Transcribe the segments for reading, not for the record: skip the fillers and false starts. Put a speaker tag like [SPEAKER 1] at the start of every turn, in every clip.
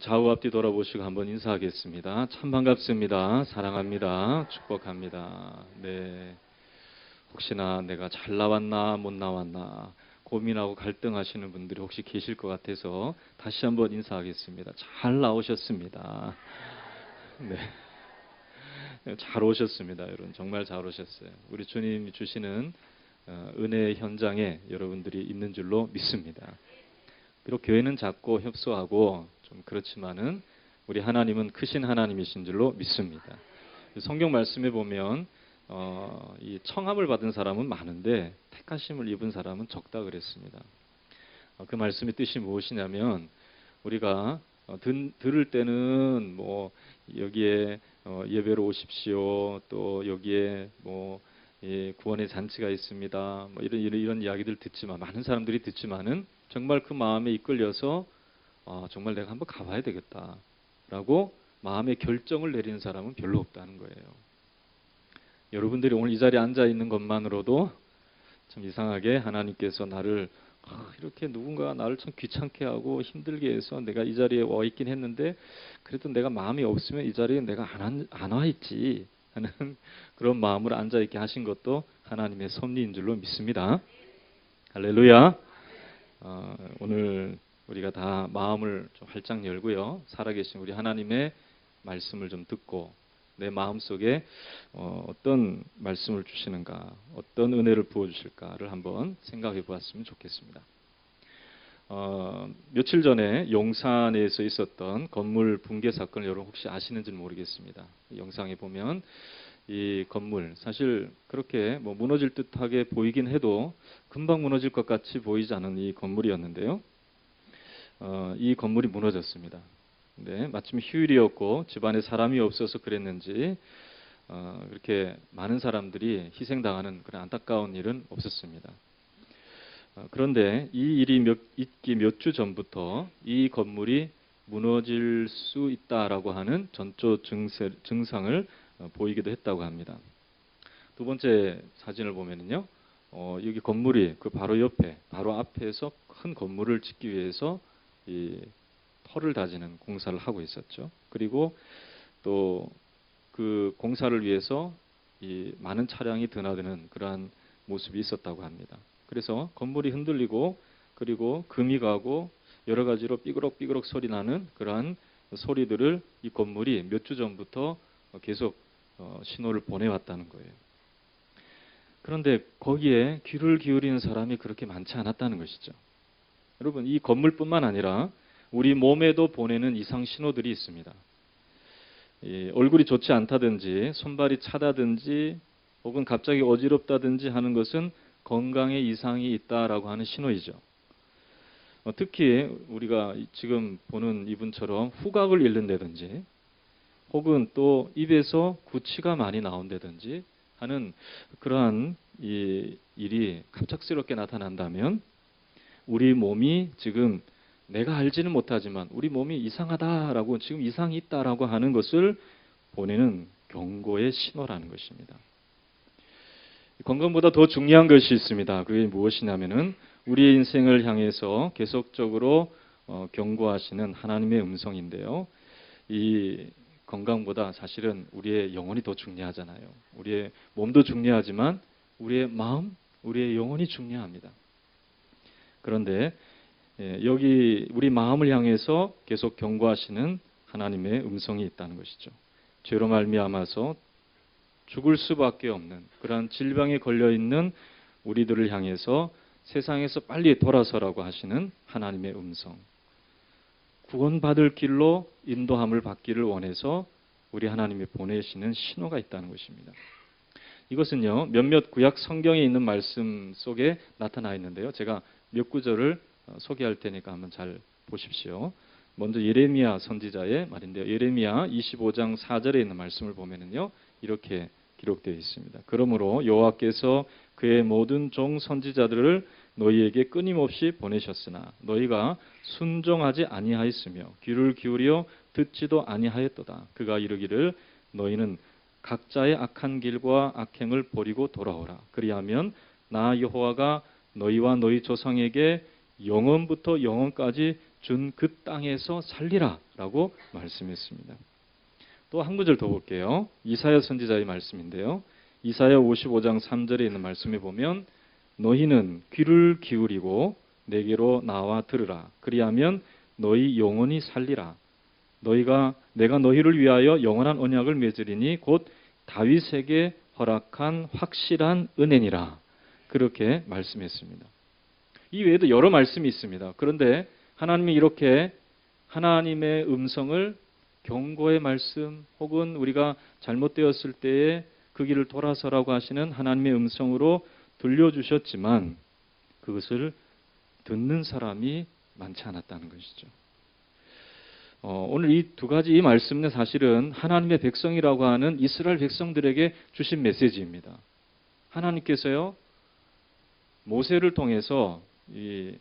[SPEAKER 1] 좌우 앞뒤 돌아보시고 한번 인사하겠습니다. 참 반갑습니다. 사랑합니다. 축복합니다. 네. 혹시나 내가 잘 나왔나 못 나왔나 고민하고 갈등하시는 분들이 혹시 계실 것 같아서 다시 한번 인사하겠습니다. 잘 나오셨습니다. 네. 잘 오셨습니다. 여러분 정말 잘 오셨어요. 우리 주님이 주시는 은혜의 현장에 여러분들이 있는 줄로 믿습니다. 비록 교회는 작고 협소하고 좀 그렇지만은 우리 하나님은 크신 하나님이신 줄로 믿습니다. 성경 말씀에 보면 이 청함을 받은 사람은 많은데 택하심을 입은 사람은 적다 그랬습니다. 그 말씀의 뜻이 무엇이냐면 우리가 들을 때는 뭐 여기에 예배로 오십시오. 또 여기에 뭐 구원의 잔치가 있습니다. 뭐 이런 이야기들 듣지만 많은 사람들이 듣지만은 정말 그 마음에 이끌려서 정말 내가 한번 가봐야 되겠다라고 마음의 결정을 내리는 사람은 별로 없다는 거예요. 여러분들이 오늘 이 자리에 앉아 있는 것만으로도 참 이상하게 하나님께서 나를 이렇게 누군가 나를 참 귀찮게 하고 힘들게 해서 내가 이 자리에 와 있긴 했는데 그래도 내가 마음이 없으면 이 자리에 내가 안 와 있지 하는 그런 마음으로 앉아 있게 하신 것도 하나님의 섭리인 줄로 믿습니다. 할렐루야. 오늘 우리가 다 마음을 좀 활짝 열고요. 살아계신 우리 하나님의 말씀을 좀 듣고 내 마음속에 어떤 말씀을 주시는가, 어떤 은혜를 부어주실까를 한번 생각해 보았으면 좋겠습니다. 며칠 전에 용산에서 있었던 건물 붕괴 사건을 여러분 혹시 아시는지 모르겠습니다. 영상에 보면 이 건물 사실 그렇게 뭐 무너질 듯하게 보이긴 해도 금방 무너질 것 같이 보이지 않은 이 건물이었는데요. 이 건물이 무너졌습니다. 네, 마침 휴일이었고 집안에 사람이 없어서 그랬는지 그렇게 많은 사람들이 희생당하는 그런 안타까운 일은 없었습니다. 그런데 이 일이 있기 몇 주 전부터 이 건물이 무너질 수 있다라고 하는 전조 증상을 보이기도 했다고 합니다. 두 번째 사진을 보면은요, 여기 건물이 그 바로 옆에, 바로 앞에서 큰 건물을 짓기 위해서 이 터를 다지는 공사를 하고 있었죠. 그리고 또 그 공사를 위해서 이 많은 차량이 드나드는 그러한 모습이 있었다고 합니다. 그래서 건물이 흔들리고 그리고 금이 가고 여러 가지로 삐그럭삐그럭 소리 나는 그러한 소리들을 이 건물이 몇 주 전부터 계속 신호를 보내왔다는 거예요. 그런데 거기에 귀를 기울이는 사람이 그렇게 많지 않았다는 것이죠. 여러분, 이 건물뿐만 아니라 우리 몸에도 보내는 이상 신호들이 있습니다. 얼굴이 좋지 않다든지 손발이 차다든지 혹은 갑자기 어지럽다든지 하는 것은 건강에 이상이 있다라고 하는 신호이죠. 특히 우리가 지금 보는 이분처럼 후각을 잃는다든지 혹은 또 입에서 구취가 많이 나온다든지 하는 그러한 일이 갑작스럽게 나타난다면 우리 몸이 지금 내가 알지는 못하지만 우리 몸이 이상하다라고 지금 이상이 있다라고 하는 것을 보내는 경고의 신호라는 것입니다. 건강보다 더 중요한 것이 있습니다. 그게 무엇이냐면은 우리의 인생을 향해서 계속적으로 경고하시는 하나님의 음성인데요. 이 건강보다 사실은 우리의 영혼이 더 중요하잖아요. 우리의 몸도 중요하지만 우리의 마음, 우리의 영혼이 중요합니다. 그런데 여기 우리 마음을 향해서 계속 경고하시는 하나님의 음성이 있다는 것이죠. 죄로 말미암아서 죽을 수밖에 없는 그러한 질병에 걸려 있는 우리들을 향해서 세상에서 빨리 돌아서라고 하시는 하나님의 음성. 구원받을 길로 인도함을 받기를 원해서 우리 하나님이 보내시는 신호가 있다는 것입니다. 이것은요, 몇몇 구약 성경에 있는 말씀 속에 나타나 있는데요. 제가 몇 구절을 소개할 테니까 한번 잘 보십시오. 먼저 예레미야 선지자의 말인데요. 예레미야 25장 4절에 있는 말씀을 보면은요, 이렇게 기록되어 있습니다. 그러므로 여호와께서 그의 모든 종 선지자들을 너희에게 끊임없이 보내셨으나 너희가 순종하지 아니하였으며 귀를 기울여 듣지도 아니하였도다. 그가 이르기를 너희는 각자의 악한 길과 악행을 버리고 돌아오라. 그리하면 나 여호와가 너희와 너희 조상에게 영원부터 영원까지 준 그 땅에서 살리라라고 말씀했습니다. 또 한 구절 더 볼게요. 이사야 선지자의 말씀인데요. 이사야 55장 3절에 있는 말씀에 보면 너희는 귀를 기울이고 내게로 나와 들으라. 그리하면 너희 영혼이 살리라. 내가 너희를 위하여 영원한 언약을 맺으리니 곧 다윗에게 허락한 확실한 은혜니라. 그렇게 말씀했습니다. 이 외에도 여러 말씀이 있습니다. 그런데 하나님이 이렇게 하나님의 음성을 경고의 말씀 혹은 우리가 잘못되었을 때에 그 길을 돌아서라고 하시는 하나님의 음성으로 들려주셨지만 그것을 듣는 사람이 많지 않았다는 것이죠. 오늘 이 두 가지 이 말씀은 사실은 하나님의 백성이라고 하는 이스라엘 백성들에게 주신 메시지입니다. 하나님께서요, 모세를 통해서 이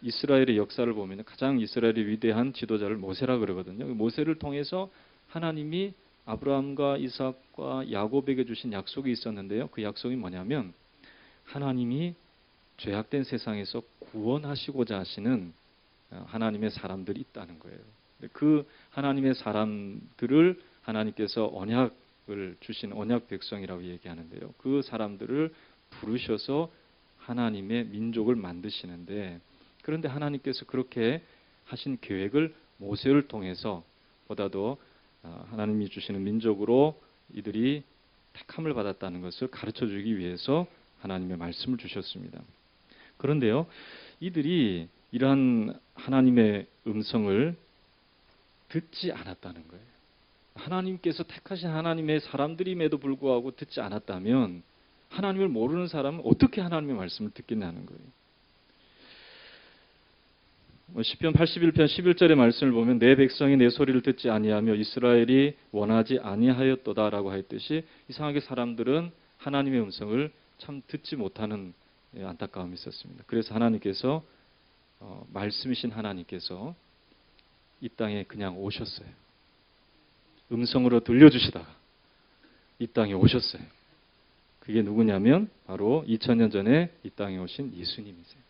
[SPEAKER 1] 이스라엘의 역사를 보면 가장 이스라엘의 위대한 지도자를 모세라 그러거든요. 모세를 통해서 하나님이 아브라함과 이삭과 야곱에게 주신 약속이 있었는데요. 그 약속이 뭐냐면 하나님이 죄악된 세상에서 구원하시고자 하시는 하나님의 사람들이 있다는 거예요. 그 하나님의 사람들을 하나님께서 언약을 주신 언약 백성이라고 얘기하는데요. 그 사람들을 부르셔서 하나님의 민족을 만드시는데, 그런데 하나님께서 그렇게 하신 계획을 모세를 통해서 보다도 하나님이 주시는 민족으로 이들이 택함을 받았다는 것을 가르쳐 주기 위해서 하나님의 말씀을 주셨습니다. 그런데요, 이들이 이러한 하나님의 음성을 듣지 않았다는 거예요. 하나님께서 택하신 하나님의 사람들임에도 불구하고 듣지 않았다면 하나님을 모르는 사람은 어떻게 하나님의 말씀을 듣겠냐는 거예요. 시편 81편 11절의 말씀을 보면 내 백성이 내 소리를 듣지 아니하며 이스라엘이 원하지 아니하였도다라고 하였듯이 이상하게 사람들은 하나님의 음성을 참 듣지 못하는 안타까움이 있었습니다. 그래서 하나님께서 말씀이신 하나님께서 이 땅에 그냥 오셨어요. 음성으로 들려주시다가 이 땅에 오셨어요. 그게 누구냐면 바로 2000년 전에 이 땅에 오신 예수님이세요.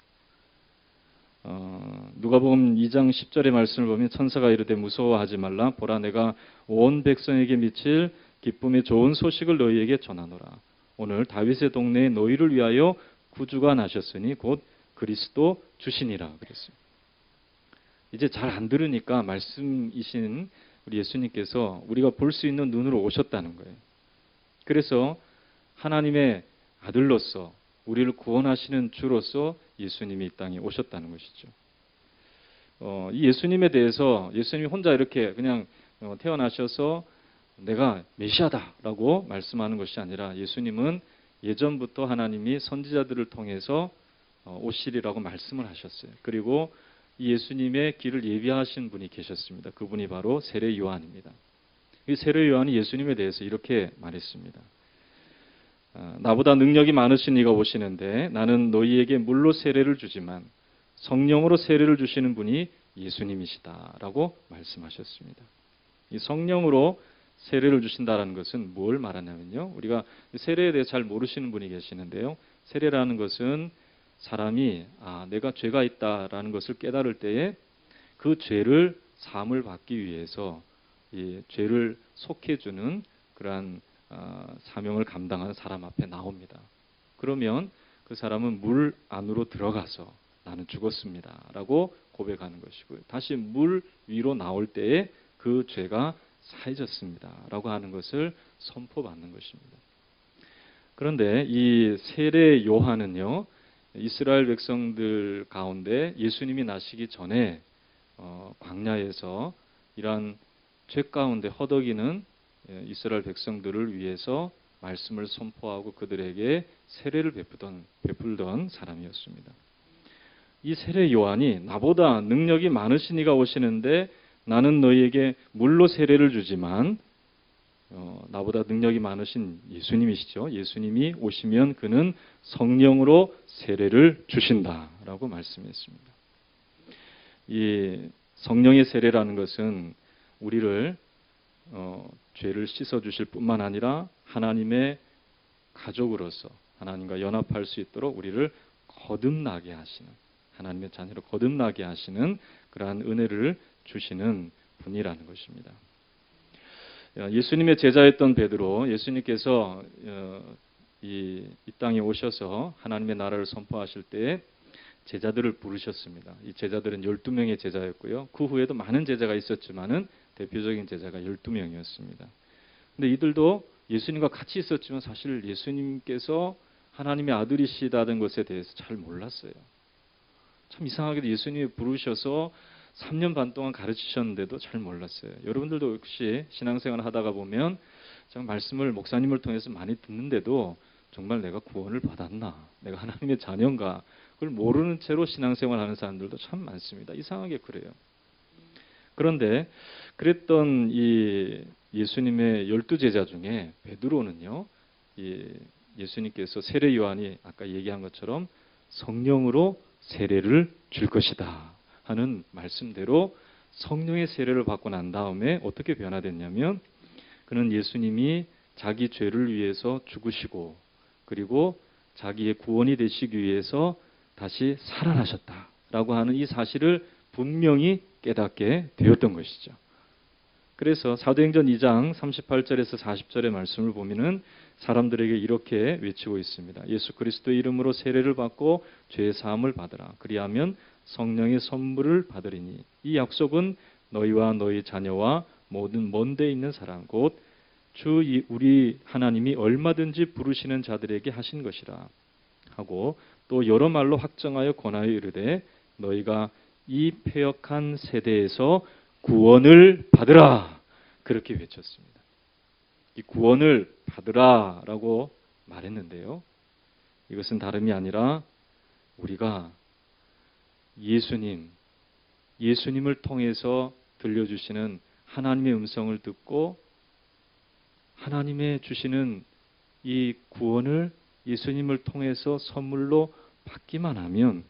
[SPEAKER 1] 누가복음 2장 10절의 말씀을 보면 천사가 이르되 무서워하지 말라. 보라 내가 온 백성에게 미칠 기쁨의 좋은 소식을 너희에게 전하노라. 오늘 다윗의 동네에 너희를 위하여 구주가 나셨으니 곧 그리스도 주시니라 그랬어요. 이제 잘 안 들으니까 말씀이신 우리 예수님께서 우리가 볼 수 있는 눈으로 오셨다는 거예요. 그래서 하나님의 아들로서 우리를 구원하시는 주로서 예수님이 이 땅에 오셨다는 것이죠. 이 예수님에 대해서 예수님이 혼자 이렇게 그냥 태어나셔서 내가 메시아다라고 말씀하는 것이 아니라 예수님은 예전부터 하나님이 선지자들을 통해서 오시리라고 말씀을 하셨어요. 그리고 이 예수님의 길을 예비하신 분이 계셨습니다. 그분이 바로 세례 요한입니다. 이 세례 요한이 예수님에 대해서 이렇게 말했습니다. 나보다 능력이 많으신 이가 오시는데 나는 너희에게 물로 세례를 주지만 성령으로 세례를 주시는 분이 예수님이시다라고 말씀하셨습니다. 이 성령으로 세례를 주신다라는 것은 뭘 말하냐면요. 우리가 세례에 대해 잘 모르시는 분이 계시는데요. 세례라는 것은 사람이 내가 죄가 있다라는 것을 깨달을 때에 그 죄를 사함을 받기 위해서 이 죄를 속해주는 그러한 사명을 감당하는 사람 앞에 나옵니다. 그러면 그 사람은 물 안으로 들어가서 나는 죽었습니다 라고 고백하는 것이고요. 다시 물 위로 나올 때에 그 죄가 사해졌습니다 라고 하는 것을 선포받는 것입니다. 그런데 이 세례 요한은요, 이스라엘 백성들 가운데 예수님이 나시기 전에 광야에서 이러한 죄 가운데 허덕이는 이스라엘 백성들을 위해서 말씀을 선포하고 그들에게 세례를 베풀던 사람이었습니다. 이 세례 요한이 나보다 능력이 많으신 이가 오시는데 나는 너희에게 물로 세례를 주지만 나보다 능력이 많으신 예수님이시죠. 예수님이 오시면 그는 성령으로 세례를 주신다라고 말씀했습니다. 이 성령의 세례라는 것은 우리를 죄를 씻어주실 뿐만 아니라 하나님의 가족으로서 하나님과 연합할 수 있도록 우리를 거듭나게 하시는, 하나님의 자녀로 거듭나게 하시는 그러한 은혜를 주시는 분이라는 것입니다. 예수님의 제자였던 베드로, 예수님께서 이 땅에 오셔서 하나님의 나라를 선포하실 때 제자들을 부르셨습니다. 이 제자들은 12명의 제자였고요. 그 후에도 많은 제자가 있었지만은 대표적인 제자가 12명이었습니다. 근데 이들도 예수님과 같이 있었지만 사실 예수님께서 하나님의 아들이시다는 것에 대해서 잘 몰랐어요. 참 이상하게도 예수님이 부르셔서 3년 반 동안 가르치셨는데도 잘 몰랐어요. 여러분들도 혹시 신앙생활을 하다가 보면 참 말씀을 목사님을 통해서 많이 듣는데도 정말 내가 구원을 받았나? 내가 하나님의 자녀인가? 그걸 모르는 채로 신앙생활하는 사람들도 참 많습니다. 이상하게 그래요. 그런데 그랬던 이 예수님의 12제자 중에 베드로는요. 예수님께서 세례 요한이 아까 얘기한 것처럼 성령으로 세례를 줄 것이다 하는 말씀대로 성령의 세례를 받고 난 다음에 어떻게 변화됐냐면 그는 예수님이 자기 죄를 위해서 죽으시고 그리고 자기의 구원이 되시기 위해서 다시 살아나셨다라고 하는 이 사실을 분명히 깨닫게 되었던 것이죠. 그래서 사도행전 2장 38절에서 40절의 말씀을 보면은 사람들에게 이렇게 외치고 있습니다. 예수 그리스도의 이름으로 세례를 받고 죄의 사함을 받으라. 그리하면 성령의 선물을 받으리니 이 약속은 너희와 너희 자녀와 모든 먼 데 있는 사람 곧 주 우리 하나님이 얼마든지 부르시는 자들에게 하신 것이라 하고 또 여러 말로 확정하여 권하여 이르되 너희가 이 패역한 세대에서 구원을 받으라 그렇게 외쳤습니다. 이 구원을 받으라라고 말했는데요. 이것은 다름이 아니라 우리가 예수님을 통해서 들려주시는 하나님의 음성을 듣고 하나님의 주시는 이 구원을 예수님을 통해서 선물로 받기만 하면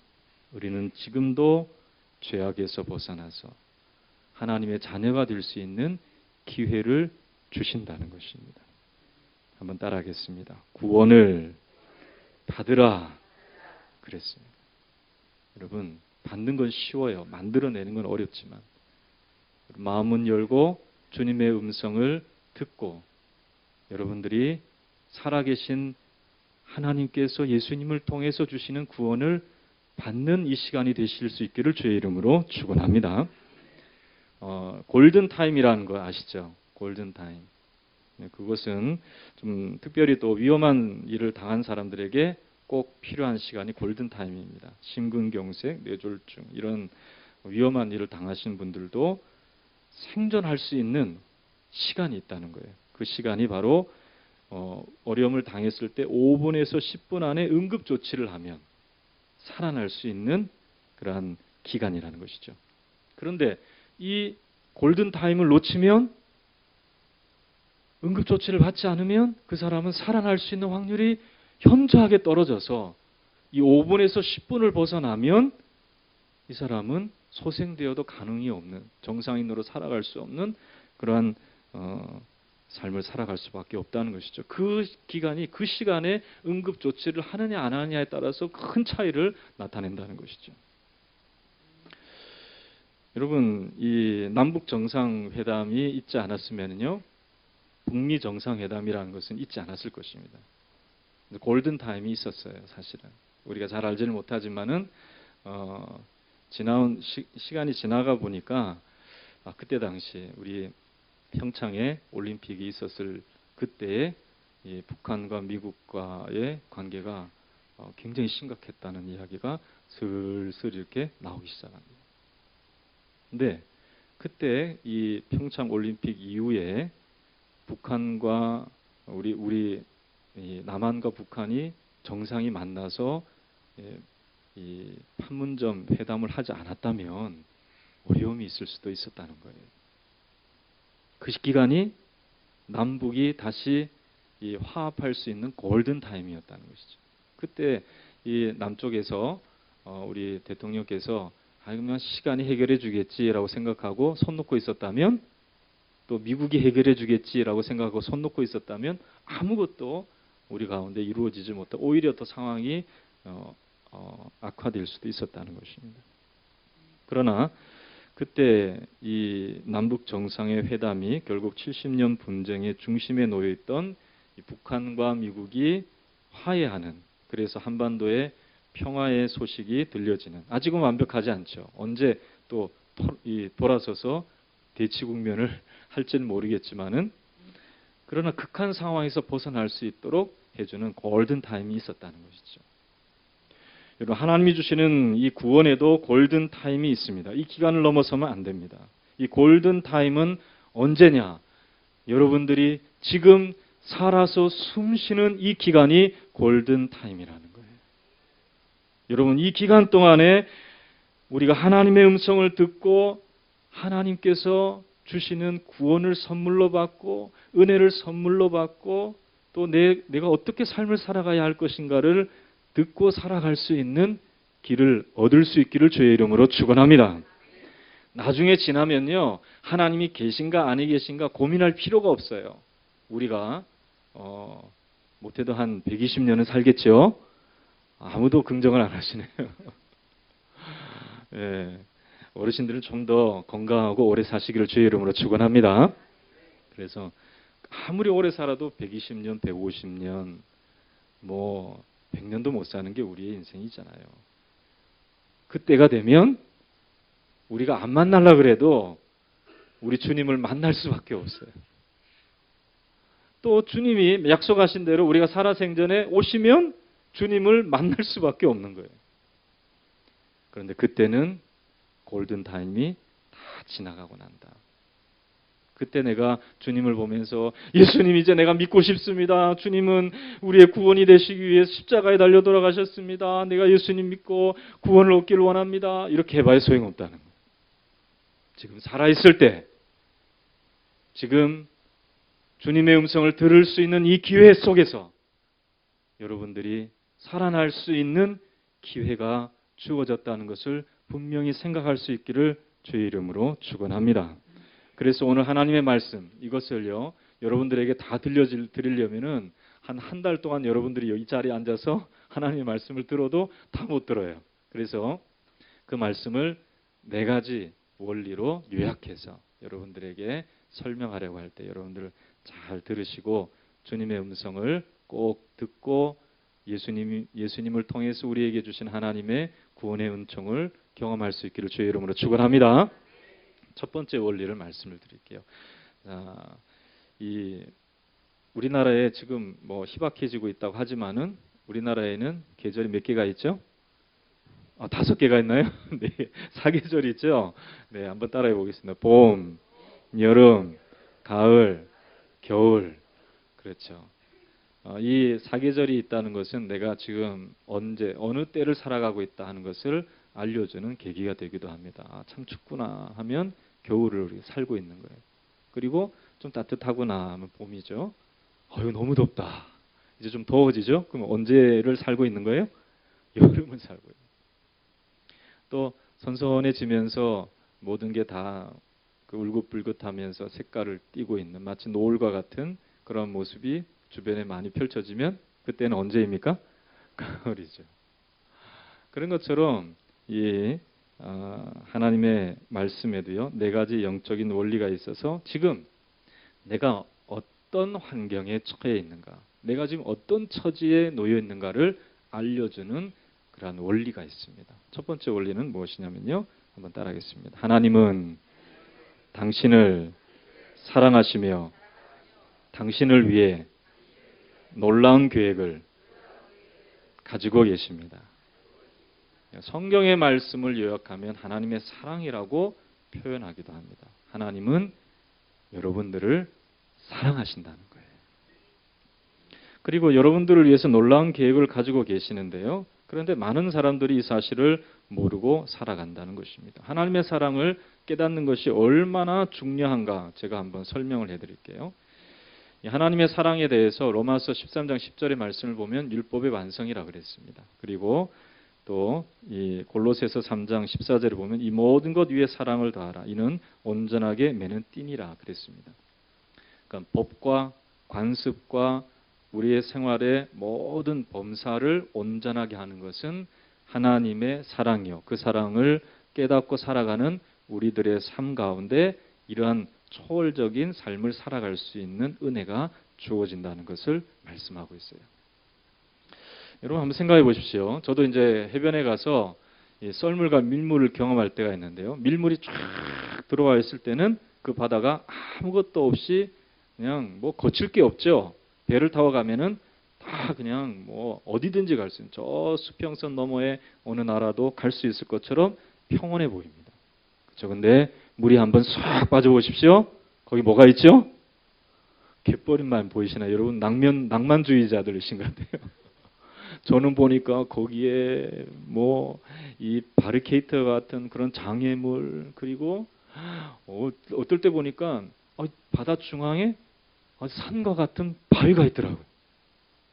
[SPEAKER 1] 우리는 지금도 죄악에서 벗어나서 하나님의 자녀가 될 수 있는 기회를 주신다는 것입니다. 한번 따라하겠습니다. 구원을 받으라 그랬습니다. 여러분 받는 건 쉬워요. 만들어내는 건 어렵지만 마음은 열고 주님의 음성을 듣고 여러분들이 살아계신 하나님께서 예수님을 통해서 주시는 구원을 받는 이 시간이 되실 수 있기를 주의 이름으로 축원합니다. 골든 타임이라는 거 아시죠? 골든 타임. 그것은 좀 특별히 또 위험한 일을 당한 사람들에게 꼭 필요한 시간이 골든 타임입니다. 심근경색, 뇌졸중 이런 위험한 일을 당하신 분들도 생존할 수 있는 시간이 있다는 거예요. 그 시간이 바로 어려움을 당했을 때 5분에서 10분 안에 응급 조치를 하면 살아날 수 있는 그러한 기간이라는 것이죠. 그런데 이 골든 타임을 놓치면 응급 조치를 받지 않으면 그 사람은 살아날 수 있는 확률이 현저하게 떨어져서 이 5분에서 10분을 벗어나면 이 사람은 소생되어도 가능이 없는 정상인으로 살아갈 수 없는 그러한 삶을 살아갈 수밖에 없다는 것이죠. 그 기간이 그 시간에 응급 조치를 하느냐 안 하느냐에 따라서 큰 차이를 나타낸다는 것이죠. 여러분 이 남북 정상회담이 있지 않았으면요 북미 정상회담이라는 것은 있지 않았을 것입니다. 골든 타임이 있었어요. 사실은 우리가 잘 알지는 못하지만은 지나온 시간이 지나가 보니까 그때 당시 우리 평창에 올림픽이 있었을 그때에 북한과 미국과의 관계가 굉장히 심각했다는 이야기가 슬슬 이렇게 나오기 시작합니다. 근데 그때 이 평창 올림픽 이후에 북한과 우리 남한과 북한이 정상이 만나서 이 판문점 회담을 하지 않았다면 어려움이 있을 수도 있었다는 거예요. 그 기간이 남북이 다시 화합할 수 있는 골든 타임이었다는 것이죠. 그때 이 남쪽에서 우리 대통령께서 그러면 시간이 해결해 주겠지라고 생각하고 손 놓고 있었다면 또 미국이 해결해 주겠지라고 생각하고 손 놓고 있었다면 아무것도 우리 가운데 이루어지지 못하고 오히려 더 상황이 악화될 수도 있었다는 것입니다. 그러나 그때 이 남북 정상의 회담이 결국 70년 분쟁의 중심에 놓여 있던 북한과 미국이 화해하는, 그래서 한반도에 평화의 소식이 들려지는, 아직은 완벽하지 않죠. 언제 또 돌아서서 대치 국면을 할지는 모르겠지만은, 그러나 극한 상황에서 벗어날 수 있도록 해주는 골든 타임이 있었다는 것이죠. 여러분, 하나님이 주시는 이 구원에도 골든 타임이 있습니다. 이 기간을 넘어서면 안 됩니다. 이 골든 타임은 언제냐? 여러분들이 지금 살아서 숨 쉬는 이 기간이 골든 타임이라는 거예요. 여러분, 이 기간 동안에 우리가 하나님의 음성을 듣고 하나님께서 주시는 구원을 선물로 받고 은혜를 선물로 받고 또 내가 어떻게 삶을 살아가야 할 것인가를 듣고 살아갈 수 있는 길을 얻을 수 있기를 주의 이름으로 축원합니다. 나중에 지나면요, 하나님이 계신가 아니 계신가 고민할 필요가 없어요. 우리가 못해도 한 120년은 살겠죠. 아무도 긍정을 안 하시네요. 예, 어르신들은 좀 더 건강하고 오래 사시기를 주의 이름으로 축원합니다. 그래서 아무리 오래 살아도 120년, 150년, 뭐 100년도 못 사는 게 우리의 인생이잖아요. 그때가 되면 우리가 안 만나려고 그래도 우리 주님을 만날 수밖에 없어요. 또 주님이 약속하신 대로 우리가 살아생전에 오시면 주님을 만날 수밖에 없는 거예요. 그런데 그때는 골든타임이 다 지나가고 난다. 그때 내가 주님을 보면서 예수님 이제 내가 믿고 싶습니다. 주님은 우리의 구원이 되시기 위해 십자가에 달려 돌아가셨습니다. 내가 예수님 믿고 구원을 얻기를 원합니다. 이렇게 해봐야 소용없다는 거예요. 지금 살아있을 때, 지금 주님의 음성을 들을 수 있는 이 기회 속에서 여러분들이 살아날 수 있는 기회가 주어졌다는 것을 분명히 생각할 수 있기를 주의 이름으로 축원합니다. 그래서 오늘 하나님의 말씀 이것을요 여러분들에게 다 드리려면은 한 달 동안 여러분들이 이 자리에 앉아서 하나님의 말씀을 들어도 다 못 들어요. 그래서 그 말씀을 4가지 원리로 요약해서 여러분들에게 설명하려고 할 때 여러분들 잘 들으시고 주님의 음성을 꼭 듣고 예수님을 통해서 우리에게 주신 하나님의 구원의 은총을 경험할 수 있기를 주의 이름으로 축원합니다. 첫 번째 원리를 말씀을 드릴게요. 이 우리나라에 지금 뭐 희박해지고 있다고 하지만은 우리나라에는 계절이 몇 개가 있죠? 5개가 있나요? 네, 4계절이 있죠. 네, 한번 따라해 보겠습니다. 봄, 여름, 가을, 겨울. 그렇죠. 이 4계절이 있다는 것은 내가 지금 어느 때를 살아가고 있다 하는 것을 알려주는 계기가 되기도 합니다. 참 춥구나 하면 겨울을 우리가 살고 있는 거예요. 그리고 좀 따뜻하구나 하면 봄이죠. 이거 너무 덥다. 이제 좀 더워지죠. 그럼 언제를 살고 있는 거예요? 여름을 살고 있는 거예요. 또 선선해지면서 모든 게 다 울긋불긋하면서 색깔을 띠고 있는 마치 노을과 같은 그런 모습이 주변에 많이 펼쳐지면 그때는 언제입니까? 가을이죠. 그런 것처럼 이 하나님의 말씀에도요 4가지 영적인 원리가 있어서 지금 내가 어떤 환경에 처해 있는가, 내가 지금 어떤 처지에 놓여 있는가를 알려주는 그러한 원리가 있습니다. 첫 번째 원리는 무엇이냐면요, 한번 따라하겠습니다. 하나님은 당신을 사랑하시며 당신을 위해 놀라운 계획을 가지고 계십니다. 성경의 말씀을 요약하면 하나님의 사랑이라고 표현하기도 합니다. 하나님은 여러분들을 사랑하신다는 거예요. 그리고 여러분들을 위해서 놀라운 계획을 가지고 계시는데요. 그런데 많은 사람들이 이 사실을 모르고 살아간다는 것입니다. 하나님의 사랑을 깨닫는 것이 얼마나 중요한가 제가 한번 설명을 해드릴게요. 하나님의 사랑에 대해서 로마서 13장 10절의 말씀을 보면 율법의 완성이라고 그랬습니다. 그리고 또 이 골로새서 3장 14절을 보면 이 모든 것 위에 사랑을 더하라. 이는 온전하게 매는 띠니라 그랬습니다. 그러니까 법과 관습과 우리의 생활의 모든 범사를 온전하게 하는 것은 하나님의 사랑이요. 그 사랑을 깨닫고 살아가는 우리들의 삶 가운데 이러한 초월적인 삶을 살아갈 수 있는 은혜가 주어진다는 것을 말씀하고 있어요. 여러분 한번 생각해 보십시오. 저도 이제 해변에 가서 썰물과 밀물을 경험할 때가 있는데요. 밀물이 쫙 들어와 있을 때는 그 바다가 아무것도 없이 그냥 뭐 거칠 게 없죠. 배를 타고 가면은 다 그냥 뭐 어디든지 갈 수 있는 저 수평선 너머에 어느 나라도 갈 수 있을 것처럼 평온해 보입니다. 그렇죠? 근데 물이 한번 싹 빠져 보십시오. 거기 뭐가 있죠? 갯벌만 보이시나요? 여러분 낭만주의자들이신 것 같아요. 저는 보니까 거기에 뭐 이 바리케이터 같은 그런 장애물 그리고 어떨 때 보니까 바다 중앙에 산과 같은 바위가 있더라고요.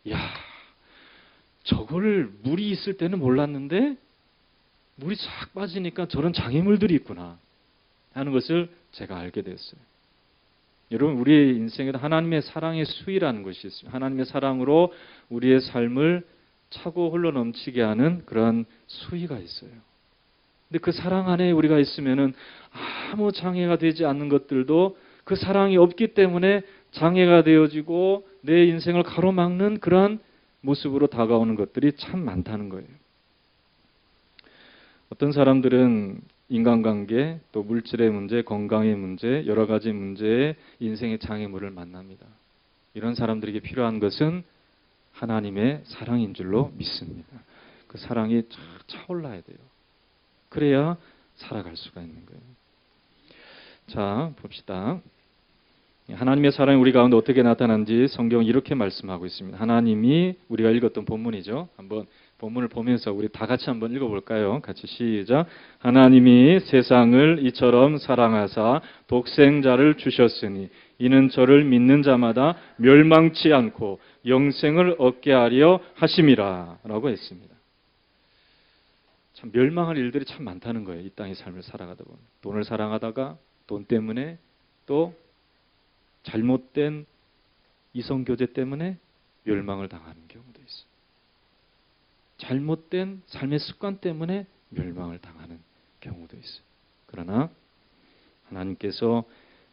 [SPEAKER 1] 이야, 저걸 물이 있을 때는 몰랐는데 물이 싹 빠지니까 저런 장애물들이 있구나 하는 것을 제가 알게 됐어요. 여러분 우리의 인생에도 하나님의 사랑의 수위라는 것이 있습니다. 하나님의 사랑으로 우리의 삶을 차고 흘러 넘치게 하는 그런 수위가 있어요. 근데 그 사랑 안에 우리가 있으면은 아무 장애가 되지 않는 것들도 그 사랑이 없기 때문에 장애가 되어지고 내 인생을 가로막는 그러한 모습으로 다가오는 것들이 참 많다는 거예요. 어떤 사람들은 인간관계, 또 물질의 문제, 건강의 문제, 여러 가지 문제에 인생의 장애물을 만납니다. 이런 사람들에게 필요한 것은 하나님의 사랑인 줄로 믿습니다. 그 사랑이 차올라야 돼요. 그래야 살아갈 수가 있는 거예요. 자, 봅시다. 하나님의 사랑이 우리 가운데 어떻게 나타나는지 성경은 이렇게 말씀하고 있습니다. 하나님이 우리가 읽었던 본문이죠. 한번 본문을 보면서 우리 다 같이 한번 읽어볼까요? 같이 시작. 하나님이 세상을 이처럼 사랑하사 독생자를 주셨으니 이는 저를 믿는 자마다 멸망치 않고 영생을 얻게 하려 하심이라 라고 했습니다. 참 멸망할 일들이 참 많다는 거예요. 이 땅의 삶을 살아가다 보면. 돈을 사랑하다가 돈 때문에 또 잘못된 이성교제 때문에 멸망을 당하는 경우도 있어요. 잘못된 삶의 습관 때문에 멸망을 당하는 경우도 있어요. 그러나 하나님께서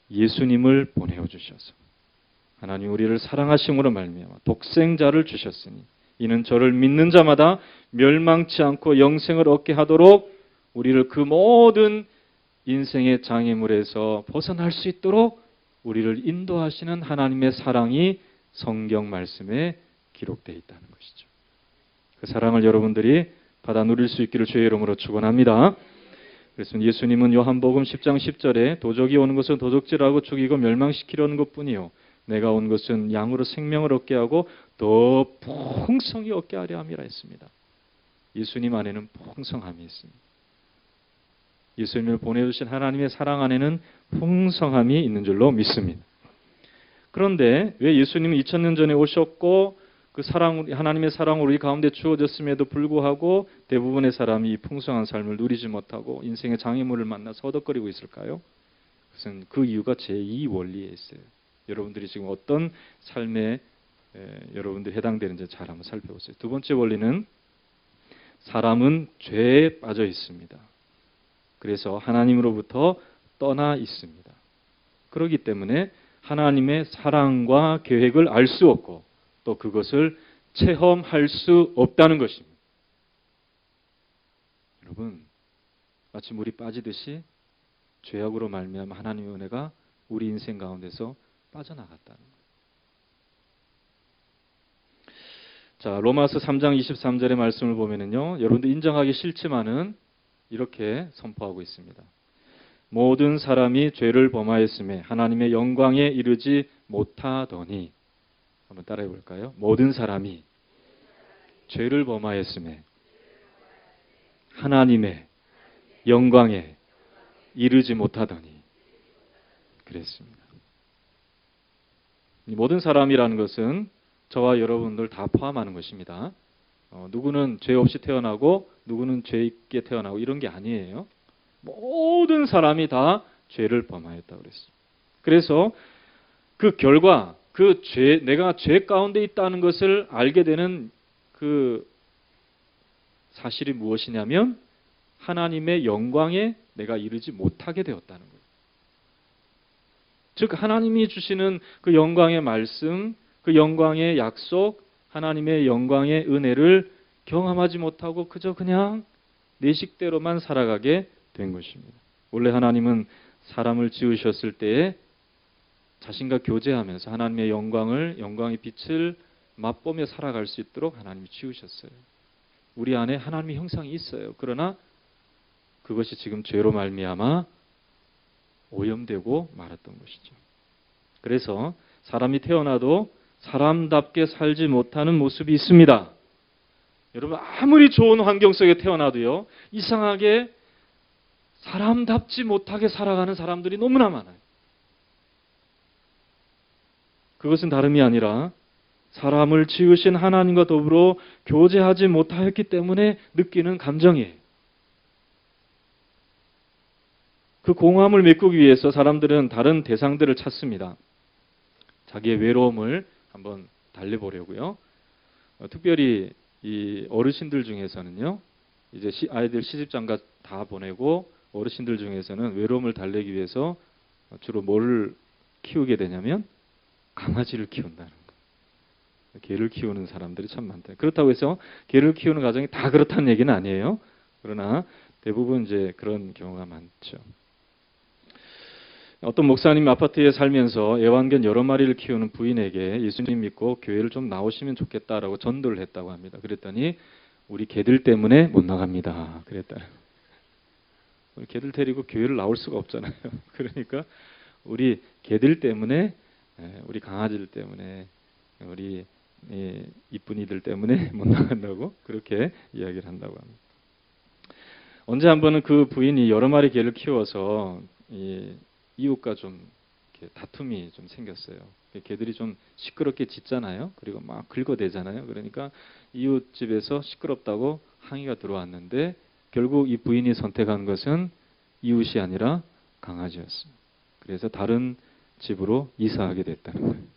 [SPEAKER 1] 예수님을 보내어 주셔서 하나님 우리를 사랑하심으로 말미암아 독생자를 주셨으니 이는 저를 믿는 자마다 멸망치 않고 영생을 얻게 하도록 우리를 그 모든 인생의 장애물에서 벗어날 수 있도록 우리를 인도하시는 하나님의 사랑이 성경 말씀에 기록되어 있다는 것이죠. 그 사랑을 여러분들이 받아 누릴 수 있기를 주의 이름으로 축원합니다. 그래서 예수님은 요한복음 10장 10절에 도적이 오는 것은 도적질하고 죽이고 멸망시키려는 것뿐이요 내가 온 것은 양으로 생명을 얻게 하고 더 풍성히 얻게 하려 함이라 했습니다. 예수님 안에는 풍성함이 있습니다. 예수님을 보내주신 하나님의 사랑 안에는 풍성함이 있는 줄로 믿습니다. 그런데 왜 예수님은 2000년 전에 오셨고 그 사랑, 하나님의 사랑으로 우리 가운데 주어졌음에도 불구하고 대부분의 사람이 이 풍성한 삶을 누리지 못하고 인생의 장애물을 만나서 허덕거리고 있을까요? 그것은 그 이유가 제2 원리에 있어요. 여러분들이 지금 어떤 삶에 여러분들이 해당되는지 잘 한번 살펴보세요. 두 번째 원리는 사람은 죄에 빠져 있습니다. 그래서 하나님으로부터 떠나 있습니다. 그렇기 때문에 하나님의 사랑과 계획을 알 수 없고 또 그것을 체험할 수 없다는 것입니다. 여러분, 마치 물이 빠지듯이 죄악으로 말미암아 하나님의 은혜가 우리 인생 가운데서 빠져나갔다는 거예요. 자, 로마서 3장 23절의 말씀을 보면은요, 여러분들 인정하기 싫지만은 이렇게 선포하고 있습니다. 모든 사람이 죄를 범하였음에 하나님의 영광에 이르지 못하더니 한번 따라해 볼까요? 모든 사람이 죄를 범하였음에 하나님의 영광에 이르지 못하더니 그랬습니다. 이 모든 사람이라는 것은 저와 여러분들 다 포함하는 것입니다. 누구는 죄 없이 태어나고 누구는 죄 있게 태어나고 이런 게 아니에요. 모든 사람이 다 죄를 범하였다고 그랬어요. 그래서 그 결과 그 죄, 내가 죄 가운데 있다는 것을 알게 되는 그 사실이 무엇이냐면 하나님의 영광에 내가 이르지 못하게 되었다는 거예요. 즉 하나님이 주시는 그 영광의 말씀, 그 영광의 약속, 하나님의 영광의 은혜를 경험하지 못하고 그저 그냥 내 식대로만 살아가게 된 것입니다. 원래 하나님은 사람을 지으셨을 때에 자신과 교제하면서 하나님의 영광의 빛을 맛보며 살아갈 수 있도록 하나님이 지으셨어요. 우리 안에 하나님의 형상이 있어요. 그러나 그것이 지금 죄로 말미암아 오염되고 말았던 것이죠. 그래서 사람이 태어나도 사람답게 살지 못하는 모습이 있습니다. 여러분 아무리 좋은 환경 속에 태어나도요. 이상하게 사람답지 못하게 살아가는 사람들이 너무나 많아요. 그것은 다름이 아니라 사람을 지으신 하나님과 더불어 교제하지 못하였기 때문에 느끼는 감정이에요. 그 공허함을 메꾸기 위해서 사람들은 다른 대상들을 찾습니다. 자기의 외로움을 한번 달래보려고요. 특별히 이 어르신들 중에서는요. 이제 아이들 시집장가 다 보내고 어르신들 중에서는 외로움을 달래기 위해서 주로 뭐를 키우게 되냐면 강아지를 키운다는 거예요. 개를 키우는 사람들이 참 많다. 그렇다고 해서 개를 키우는 가정이 다 그렇다는 얘기는 아니에요. 그러나 대부분 이제 그런 경우가 많죠. 어떤 목사님이 아파트에 살면서 애완견 여러 마리를 키우는 부인에게 예수님 믿고 교회를 좀 나오시면 좋겠다라고 전도를 했다고 합니다. 그랬더니 우리 개들 때문에 못 나갑니다. 그랬다. 우리 개들 데리고 교회를 나올 수가 없잖아요. 그러니까 우리 개들 때문에, 우리 강아지들 때문에, 우리 이쁜이들 때문에 못 나간다고 그렇게 이야기를 한다고 합니다. 언제 한 번은 그 부인이 여러 마리 개를 키워서 이웃과 좀 이렇게 다툼이 좀 생겼어요. 개들이 좀 시끄럽게 짖잖아요. 그리고 막 긁어대잖아요. 그러니까 이웃 집에서 시끄럽다고 항의가 들어왔는데 결국 이 부인이 선택한 것은 이웃이 아니라 강아지였습니다. 그래서 다른 집으로 이사하게 됐다는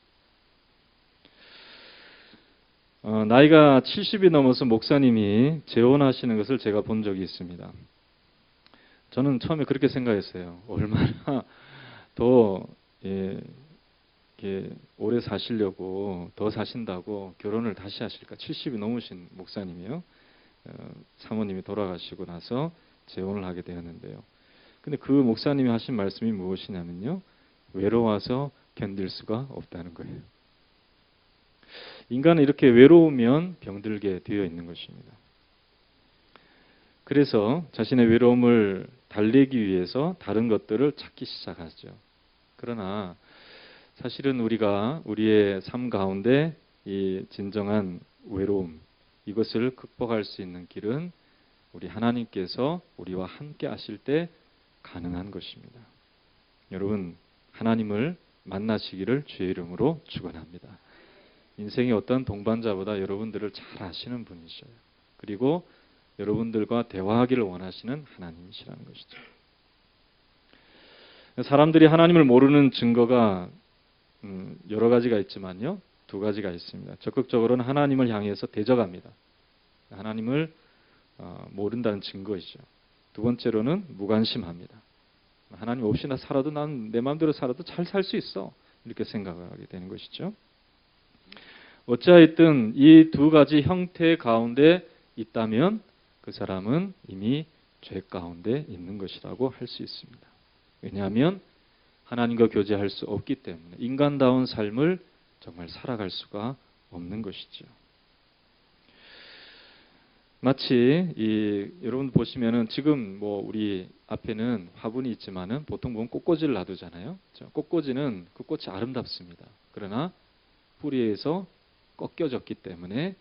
[SPEAKER 1] 거예요. 나이가 70이 넘어서 목사님이 재혼하시는 것을 제가 본 적이 있습니다. 저는 처음에 그렇게 생각했어요. 얼마나 더 오래 사시려고 더 사신다고 결혼을 다시 하실까. 70이 넘으신 목사님이요. 사모님이 돌아가시고 나서 재혼을 하게 되었는데요. 근데 그 목사님이 하신 말씀이 무엇이냐면요. 외로워서 견딜 수가 없다는 거예요. 인간은 이렇게 외로우면 병들게 되어 있는 것입니다. 그래서 자신의 외로움을 달래기 위해서 다른 것들을 찾기 시작하죠. 그러나 사실은 우리가 우리의 삶 가운데 이 진정한 외로움, 이것을 극복할 수 있는 길은 우리 하나님께서 우리와 함께 하실 때 가능한 것입니다. 여러분, 하나님을 만나시기를 주의 이름으로 축원합니다. 인생의 어떤 동반자보다 여러분들을 잘 아시는 분이셔요. 그리고 여러분들과 대화하기를 원하시는 하나님이시라는 것이죠. 사람들이 하나님을 모르는 증거가 여러 가지가 있지만요. 두 가지가 있습니다. 적극적으로는 하나님을 향해서 대적합니다. 하나님을 모른다는 증거이죠. 두 번째로는 무관심합니다. 하나님 없이 나 살아도 난 내 마음대로 살아도 잘 살 수 있어. 이렇게 생각하게 되는 것이죠. 어찌하였든 이 두 가지 형태 가운데 있다면 그 사람은 이미 죄 가운데 있는 것이라고 할 수 있습니다. 왜냐하면 하나님과 교제할 수 없기 때문에 인간다운 삶을 정말 살아갈 수가 없는 것이죠. 마치 여러분 보시면은 지금 뭐 우리 앞에는 화분이 있지만은 보통 보면 꽃꽂이를 놔두잖아요. 꽃꽂이는 그 꽃이 아름답습니다. 그러나 뿌리에서 꺾여졌기 때문에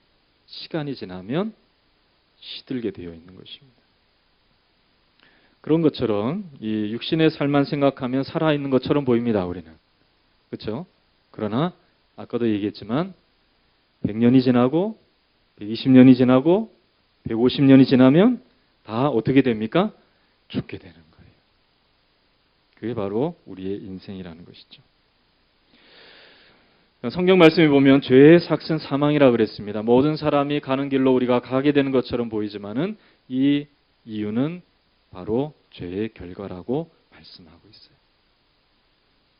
[SPEAKER 1] 시간이 지나면 시들게 되어 있는 것입니다. 그런 것처럼 이 육신의 삶만 생각하면 살아있는 것처럼 보입니다. 우리는. 그렇죠? 그러나 아까도 얘기했지만 100년이 지나고 120년이 지나고 150년이 지나면 다 어떻게 됩니까? 죽게 되는 거예요. 그게 바로 우리의 인생이라는 것이죠. 성경 말씀에 보면 죄의 삭은 사망이라 그랬습니다. 모든 사람이 가는 길로 우리가 가게 되는 것처럼 보이지만은 이 이유는 바로 죄의 결과라고 말씀하고 있어요.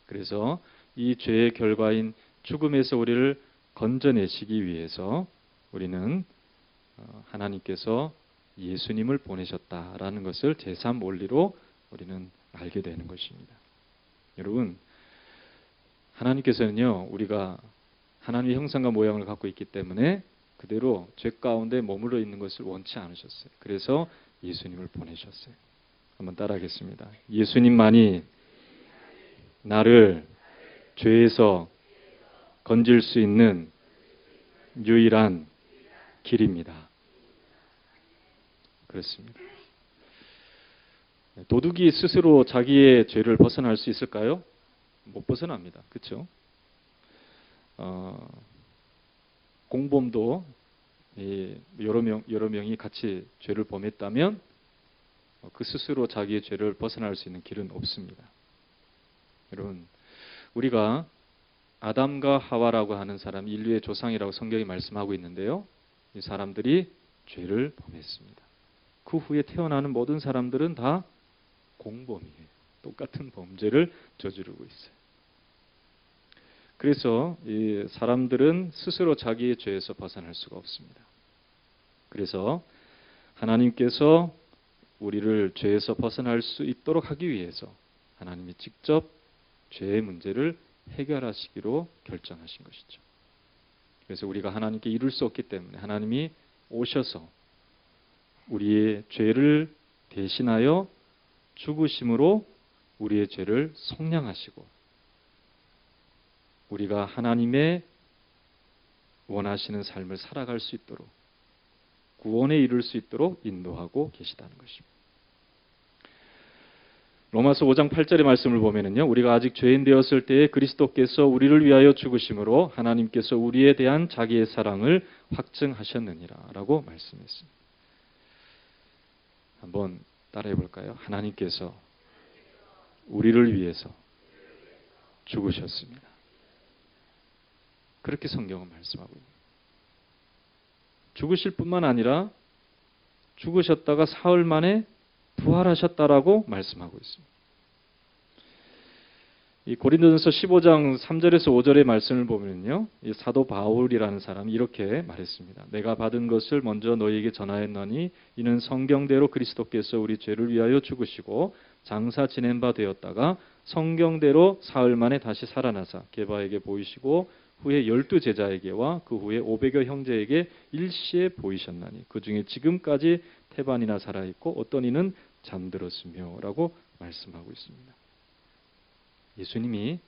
[SPEAKER 1] 그래서 이 죄의 결과인 죽음에서 우리를 건져내시기 위해서 우리는 하나님께서 예수님을 보내셨다라는 것을 제3 원리로 우리는 알게 되는 것입니다. 여러분, 하나님께서는요, 우리가 하나님의 형상과 모양을 갖고 있기 때문에 그대로 죄 가운데 머물러 있는 것을 원치 않으셨어요. 그래서 예수님을 보내셨어요. 한번 따라하겠습니다. 예수님만이 나를 죄에서 건질 수 있는 유일한 길입니다. 그렇습니다. 도둑이 스스로 자기의 죄를 벗어날 수 있을까요? 못 벗어납니다. 그렇죠? 공범도 여러 명이 같이 죄를 범했다면 그 스스로 자기의 죄를 벗어날 수 있는 길은 없습니다. 여러분, 우리가 아담과 하와라고 하는 사람, 인류의 조상이라고 성경이 말씀하고 있는데요. 이 사람들이 죄를 범했습니다. 그 후에 태어나는 모든 사람들은 다 공범이에요. 똑같은 범죄를 저지르고 있어요. 그래서 이 사람들은 스스로 자기의 죄에서 벗어날 수가 없습니다. 그래서 하나님께서 우리를 죄에서 벗어날 수 있도록 하기 위해서 하나님이 직접 죄의 문제를 해결하시기로 결정하신 것이죠. 그래서 우리가 하나님께 이룰 수 없기 때문에 하나님이 오셔서 우리의 죄를 대신하여 죽으심으로 우리의 죄를 속량하시고 우리가 하나님의 원하시는 삶을 살아갈 수 있도록 구원에 이룰 수 있도록 인도하고 계시다는 것입니다. 로마서 5장 8절의 말씀을 보면은요, 우리가 아직 죄인 되었을 때에 그리스도께서 우리를 위하여 죽으심으로 하나님께서 우리에 대한 자기의 사랑을 확증하셨느니라라고 말씀했습니다. 한번 따라해 볼까요? 하나님께서 우리를 위해서 죽으셨습니다. 그렇게 성경은 말씀하고 있습니다. 죽으실 뿐만 아니라 죽으셨다가 사흘 만에 부활하셨다라고 말씀하고 있습니다. 이 고린도전서 15장 3절에서 5절의 말씀을 보면요, 이 사도 바울이라는 사람이 이렇게 말했습니다. 내가 받은 것을 먼저 너희에게 전하였노니 이는 성경대로 그리스도께서 우리 죄를 위하여 죽으시고 장사 지낸 바 되었다가 성경대로 사흘 만에 다시 살아나사 게바에게 보이시고 후에 12제자에게와 그 후에 500여 형제에게 일시에 보이셨나니 그 중에 지금까지 태반이나 살아있고 어떤 이는 잠들었으며 라고 말씀하고 있습니다. 예수님이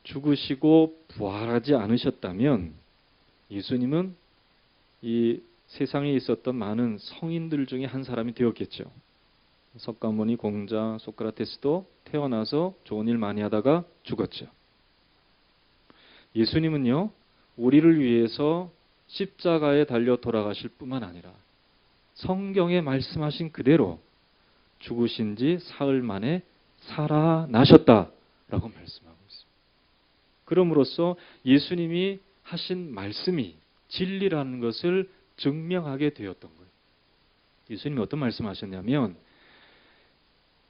[SPEAKER 1] 죽으시고 부활하지 않으셨다면 예수님은 이 세상에 있었던 많은 성인들 중에 한 사람이 되었겠죠. 석가모니, 공자, 소크라테스도 태어나서 좋은 일 많이 하다가 죽었죠. 예수님은요, 우리를 위해서 십자가에 달려 돌아가실 뿐만 아니라 성경에 말씀하신 그대로 죽으신 지 사흘 만에 살아나셨다라고 말씀하고 있습니다. 그럼으로써 예수님이 하신 말씀이 진리라는 것을 증명하게 되었던 거예요. 예수님이 어떤 말씀하셨냐면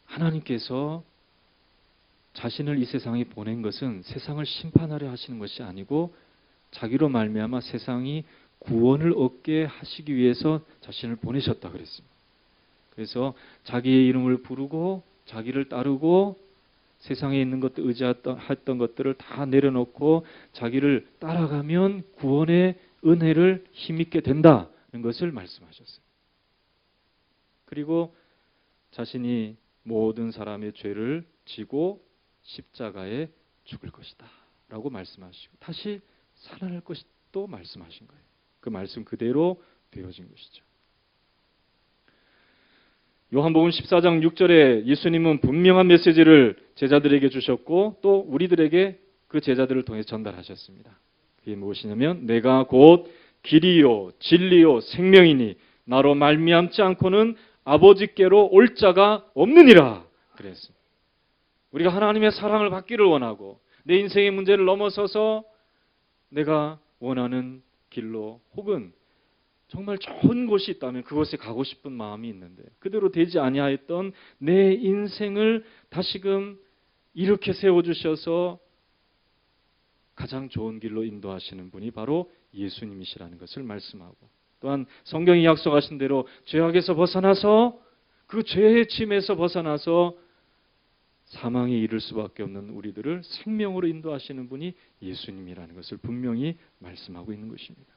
[SPEAKER 1] 하나님께서 자신을 이 세상에 보낸 것은 세상을 심판하려 하시는 것이 아니고 자기로 말미암아 세상이 구원을 얻게 하시기 위해서 자신을 보내셨다 그랬습니다. 그래서 자기의 이름을 부르고 자기를 따르고 세상에 있는 것들 의지했던 것들을 다 내려놓고 자기를 따라가면 구원의 은혜를 힘입게 된다는 것을 말씀하셨어요. 그리고 자신이 모든 사람의 죄를 지고 십자가에 죽을 것이다 라고 말씀하시고 다시 살아날 것도 말씀하신 거예요. 그 말씀 그대로 되어진 것이죠. 요한복음 14장 6절에 예수님은 분명한 메시지를 제자들에게 주셨고 또 우리들에게 그 제자들을 통해 전달하셨습니다. 그게 무엇이냐면 내가 곧 길이요 진리요 생명이니 나로 말미암지 않고는 아버지께로 올 자가 없느니라 그랬습니다. 우리가 하나님의 사랑을 받기를 원하고 내 인생의 문제를 넘어서서 내가 원하는 길로 혹은 정말 좋은 곳이 있다면 그곳에 가고 싶은 마음이 있는데 그대로 되지 아니하였던 내 인생을 다시금 이렇게 세워주셔서 가장 좋은 길로 인도하시는 분이 바로 예수님이시라는 것을 말씀하고, 또한 성경이 약속하신 대로 죄악에서 벗어나서 그 죄의 침에서 벗어나서 사망에 이를 수밖에 없는 우리들을 생명으로 인도하시는 분이 예수님이라는 것을 분명히 말씀하고 있는 것입니다.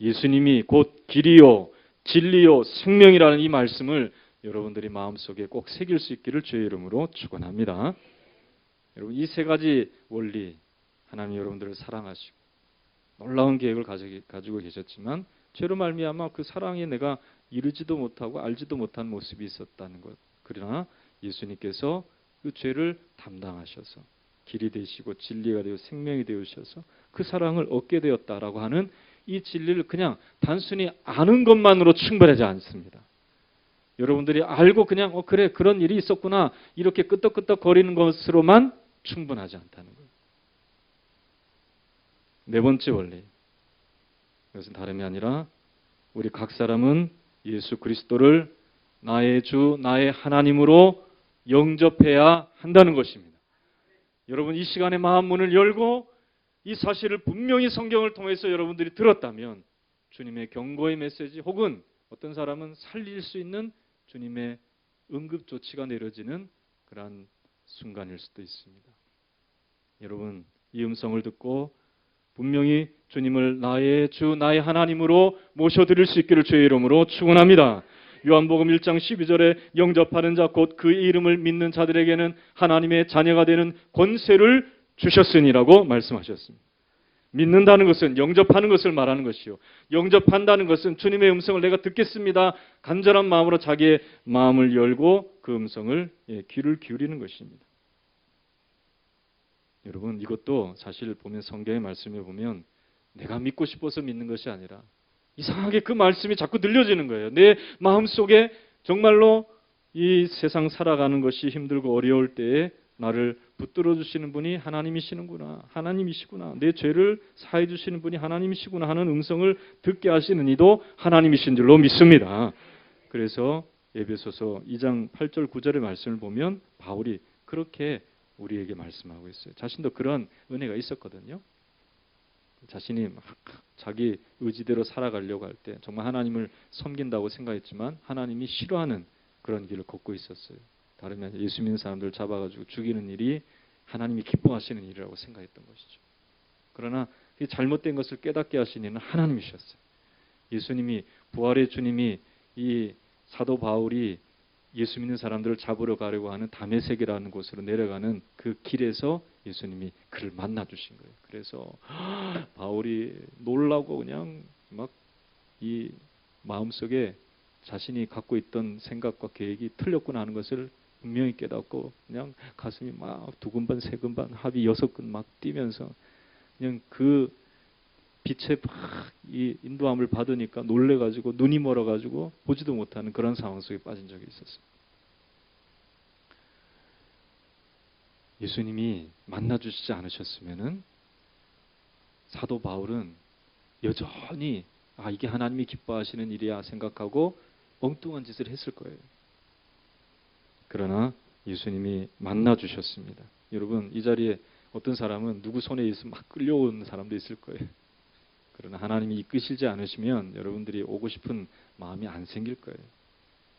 [SPEAKER 1] 예수님이 곧 길이요 진리요 생명이라는 이 말씀을 여러분들이 마음속에 꼭 새길 수 있기를 주의 이름으로 축원합니다. 여러분, 이 세 가지 원리, 하나님 여러분들을 사랑하시고 놀라운 계획을 가지고 계셨지만 죄로 말미암아 그 사랑에 내가 이르지도 못하고 알지도 못한 모습이 있었다는 것. 그러나 예수님께서 그 죄를 담당하셔서 길이 되시고 진리가 되어 생명이 되어주셔서 그 사랑을 얻게 되었다라고 하는 이 진리를 그냥 단순히 아는 것만으로 충분하지 않습니다. 여러분들이 알고 그냥 그래 그런 일이 있었구나 이렇게 끄떡끄떡 거리는 것으로만 충분하지 않다는 거예요. 네 번째 원리, 이것은 다름이 아니라 우리 각 사람은 예수 그리스도를 나의 주, 나의 하나님으로 영접해야 한다는 것입니다. 여러분, 이 시간에 마음 문을 열고 이 사실을 분명히 성경을 통해서 여러분들이 들었다면 주님의 경고의 메시지 혹은 어떤 사람은 살릴 수 있는 주님의 응급조치가 내려지는 그러한 순간일 수도 있습니다. 여러분, 이 음성을 듣고 분명히 주님을 나의 주, 나의 하나님으로 모셔드릴 수 있기를 주의 이름으로 축원합니다. 요한복음 1장 12절에 영접하는 자 곧 그의 이름을 믿는 자들에게는 하나님의 자녀가 되는 권세를 주셨으니라고 말씀하셨습니다. 믿는다는 것은 영접하는 것을 말하는 것이요. 영접한다는 것은 주님의 음성을 내가 듣겠습니다. 간절한 마음으로 자기의 마음을 열고 그 음성을 귀를 기울이는 것입니다. 여러분, 이것도 사실 보면 성경의 말씀을 보면 내가 믿고 싶어서 믿는 것이 아니라 이상하게 그 말씀이 자꾸 들려지는 거예요. 내 마음속에 정말로 이 세상 살아가는 것이 힘들고 어려울 때에 나를 붙들어 주시는 분이 하나님이시는구나. 하나님이시구나. 내 죄를 사해 주시는 분이 하나님이시구나 하는 음성을 듣게 하시는 이도 하나님이신 줄로 믿습니다. 그래서 에베소서 2장 8절 9절의 말씀을 보면 바울이 그렇게 우리에게 말씀하고 있어요. 자신도 그런 은혜가 있었거든요. 자신이 막 자기 의지대로 살아가려고 할 때 정말 하나님을 섬긴다고 생각했지만 하나님이 싫어하는 그런 길을 걷고 있었어요. 다름이 아니라 예수 믿는 사람들을 잡아가지고 죽이는 일이 하나님이 기뻐하시는 일이라고 생각했던 것이죠. 그러나 잘못된 것을 깨닫게 하신 이는 하나님이셨어요. 예수님이, 부활의 주님이 이 사도 바울이 예수 믿는 사람들을 잡으러 가려고 하는 다메섹이라는 곳으로 내려가는 그 길에서 예수님이 그를 만나 주신 거예요. 그래서 바울이 놀라고 그냥 막 이 마음속에 자신이 갖고 있던 생각과 계획이 틀렸구나 하는 것을 분명히 깨닫고 그냥 가슴이 막 두근반 세근반 합이 6근 막 뛰면서 그냥 그 빛에 막 이 인도함을 받으니까 놀래가지고 눈이 멀어가지고 보지도 못하는 그런 상황 속에 빠진 적이 있었어요. 예수님이 만나주시지 않으셨으면은 사도 바울은 여전히 이게 하나님이 기뻐하시는 일이야 생각하고 엉뚱한 짓을 했을 거예요. 그러나 예수님이 만나주셨습니다. 여러분, 이 자리에 어떤 사람은 누구 손에 있으면 막 끌려오는 사람도 있을 거예요. 그러나 하나님이 이끄시지 않으시면 여러분들이 오고 싶은 마음이 안 생길 거예요.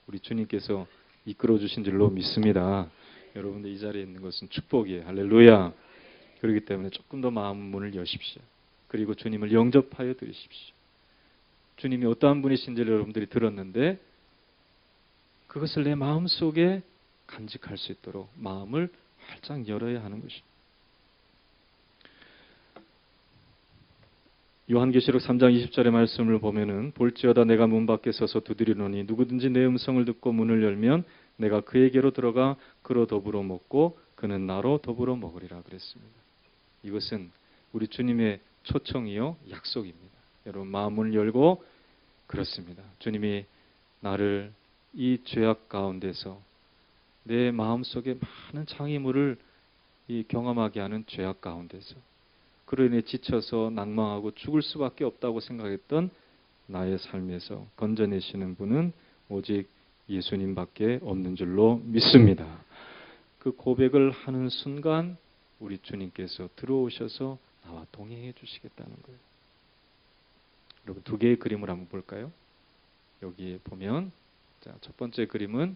[SPEAKER 1] 우리 주님께서 이끌어 주신 줄로 믿습니다. 여러분들 이 자리에 있는 것은 축복이에요. 할렐루야. 그렇기 때문에 조금 더 마음 문을 여십시오. 그리고 주님을 영접하여 드리십시오. 주님이 어떠한 분이신지를 여러분들이 들었는데 그것을 내 마음속에 간직할 수 있도록 마음을 활짝 열어야 하는 것입니다. 요한계시록 3장 20절의 말씀을 보면은 볼지어다 내가 문 밖에 서서 두드리노니 누구든지 내 음성을 듣고 문을 열면 내가 그에게로 들어가 그로 더불어 먹고 그는 나로 더불어 먹으리라 그랬습니다. 이것은 우리 주님의 초청이요 약속입니다. 여러분 마음을 열고 그렇습니다. 주님이 나를 이 죄악 가운데서 내 마음속에 많은 창의물을 이 경험하게 하는 죄악 가운데서 그로 인해 지쳐서 낭망하고 죽을 수밖에 없다고 생각했던 나의 삶에서 건져내시는 분은 오직 예수님밖에 없는 줄로 믿습니다. 그 고백을 하는 순간 우리 주님께서 들어오셔서 나와 동행해 주시겠다는 거예요. 여러분 두 개의 그림을 한번 볼까요? 여기에 보면 자, 첫 번째 그림은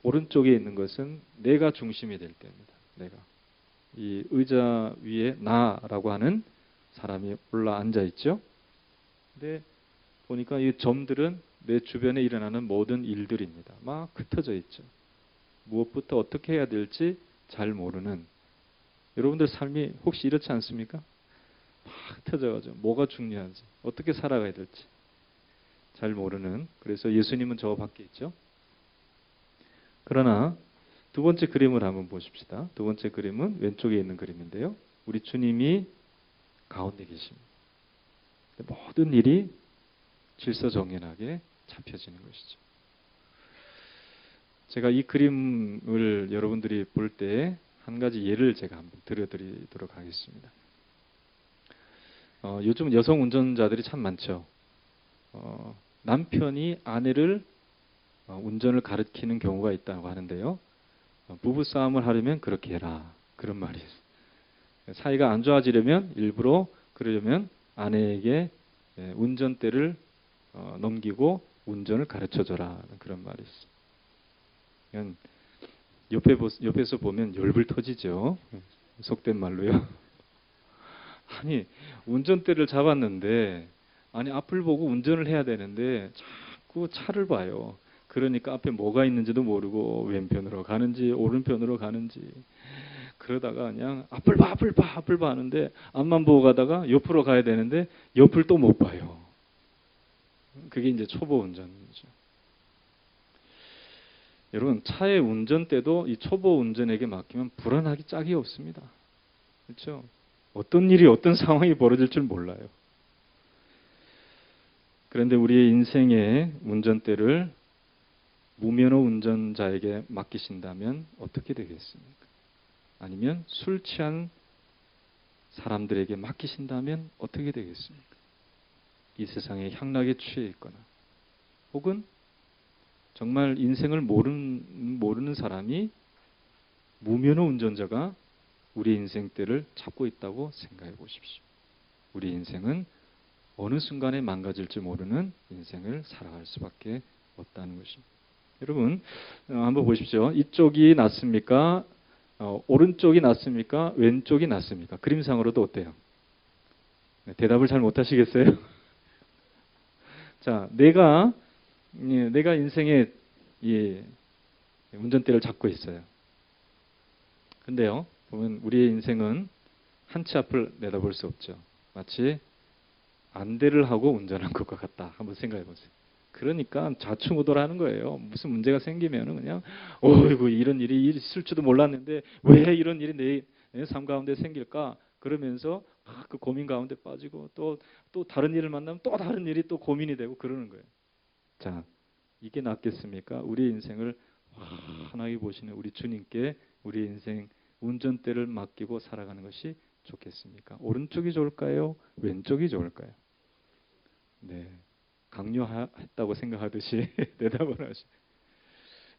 [SPEAKER 1] 오른쪽에 있는 것은 내가 중심이 될 때입니다. 내가. 이 의자 위에 나라고 하는 사람이 올라 앉아 있죠. 근데 보니까 이 점들은 내 주변에 일어나는 모든 일들입니다. 막 흩어져 있죠. 무엇부터 어떻게 해야 될지 잘 모르는 여러분들 삶이 혹시 이렇지 않습니까? 막 흩어져가지고 뭐가 중요한지 어떻게 살아가야 될지 잘 모르는 그래서 예수님은 저 밖에 있죠. 그러나 두 번째 그림을 한번 보십시다. 두 번째 그림은 왼쪽에 있는 그림인데요. 우리 주님이 가운데 계십니다. 모든 일이 질서정연하게 잡혀지는 것이죠. 제가 이 그림을 여러분들이 볼 때 한 가지 예를 제가 한번 들려드리도록 하겠습니다. 요즘 여성 운전자들이 참 많죠. 남편이 아내를 운전을 가르치는 경우가 있다고 하는데요. 부부싸움을 하려면 그렇게 해라. 그런 말이 있어요. 사이가 안 좋아지려면 일부러 그러려면 아내에게 운전대를 넘기고 운전을 가르쳐줘라. 그런 말이 있어요. 옆에서 보면 열불 터지죠. 속된 말로요. 아니 운전대를 잡았는데 아니 앞을 보고 운전을 해야 되는데 자꾸 차를 봐요. 그러니까 앞에 뭐가 있는지도 모르고 왼편으로 가는지 오른편으로 가는지 그러다가 그냥 앞을 봐 하는데 앞만 보고 가다가 옆으로 가야 되는데 옆을 또 못 봐요. 그게 이제 초보 운전이죠. 여러분 차의 운전대도 이 초보 운전에게 맡기면 불안하기 짝이 없습니다. 그렇죠? 어떤 일이 어떤 상황이 벌어질 줄 몰라요. 그런데 우리의 인생의 운전대를 무면허 운전자에게 맡기신다면 어떻게 되겠습니까? 아니면 술 취한 사람들에게 맡기신다면 어떻게 되겠습니까? 이 세상에 향락에 취해 있거나 혹은 정말 인생을 모르는 사람이 무면허 운전자가 우리 인생대를 잡고 있다고 생각해 보십시오. 우리 인생은 어느 순간에 망가질지 모르는 인생을 살아갈 수밖에 없다는 것입니다. 여러분 한번 보십시오. 이쪽이 낫습니까? 오른쪽이 낫습니까? 왼쪽이 낫습니까? 그림상으로도 어때요? 네, 대답을 잘 못하시겠어요? 자, 내가 인생의 운전대를 잡고 있어요. 근데요, 보면 우리의 인생은 한 치 앞을 내다볼 수 없죠. 마치 안대를 하고 운전한 것과 같다. 한번 생각해 보세요. 그러니까 좌충우돌하는 거예요. 무슨 문제가 생기면은 그냥 어이구 이런 일이 있을 줄도 몰랐는데 왜 이런 일이 내 삶 가운데 생길까? 그러면서 그 고민 가운데 빠지고 또 다른 일을 만나면 또 다른 일이 또 고민이 되고 그러는 거예요. 자, 이게 낫겠습니까? 우리 인생을 환하게 보시는 우리 주님께 우리 인생 운전대를 맡기고 살아가는 것이 좋겠습니까? 오른쪽이 좋을까요? 왼쪽이 좋을까요? 네, 강요했다고 생각하듯이 대답을 하시.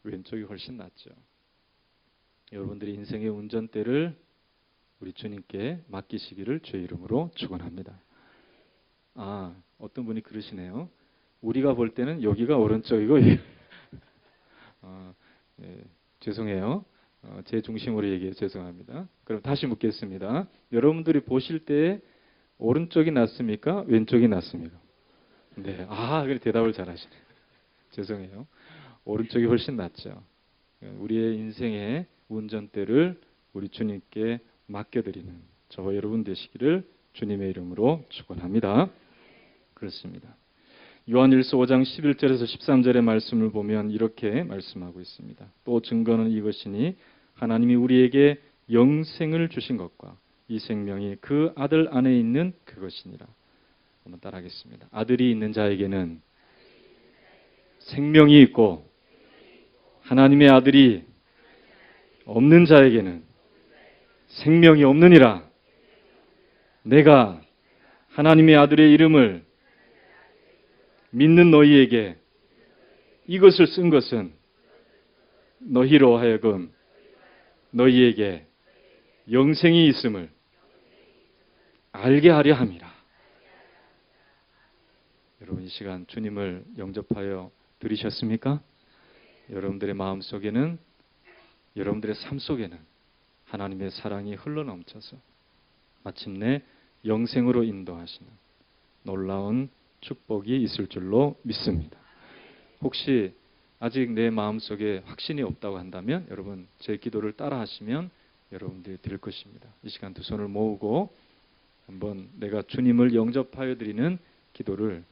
[SPEAKER 1] 왼쪽이 훨씬 낫죠. 여러분들이 인생의 운전대를 우리 주님께 맡기시기를 주의 이름으로 축원합니다. 어떤 분이 그러시네요. 우리가 볼 때는 여기가 오른쪽이고 죄송해요. 제 중심으로 얘기해 죄송합니다. 그럼 다시 묻겠습니다. 여러분들이 보실 때 오른쪽이 낫습니까? 왼쪽이 낫습니까? 네, 그래 대답을 잘하시네. 죄송해요. 오른쪽이 훨씬 낫죠. 우리의 인생의 운전대를 우리 주님께 맡겨드리는 저와 여러분 되시기를 주님의 이름으로 축원합니다. 그렇습니다. 요한일서 5장 11절에서 13절의 말씀을 보면 이렇게 말씀하고 있습니다. 또 증거는 이것이니 하나님이 우리에게 영생을 주신 것과 이 생명이 그 아들 안에 있는 그것이니라. 한번 따라하겠습니다. 아들이 있는 자에게는 생명이 있고 하나님의 아들이 없는 자에게는 생명이 없느니라. 내가 하나님의 아들의 이름을 믿는 너희에게 이것을 쓴 것은 너희로 하여금 너희에게 영생이 있음을 알게 하려 함이라. 여러분, 이 시간 주님을 영접하여 들으셨습니까? 여러분들의 마음 속에는, 여러분들의 삶 속에는 하나님의 사랑이 흘러넘쳐서 마침내 영생으로 인도하시는 놀라운 축복이 있을 줄로 믿습니다. 혹시 아직 내 마음속에 확신이 없다고 한다면 여러분, 제 기도를 따라 하시면 여러분들이 될 것입니다. 이 시간 두 손을 모으고 한번 내가 주님을 영접하여 드리는 기도를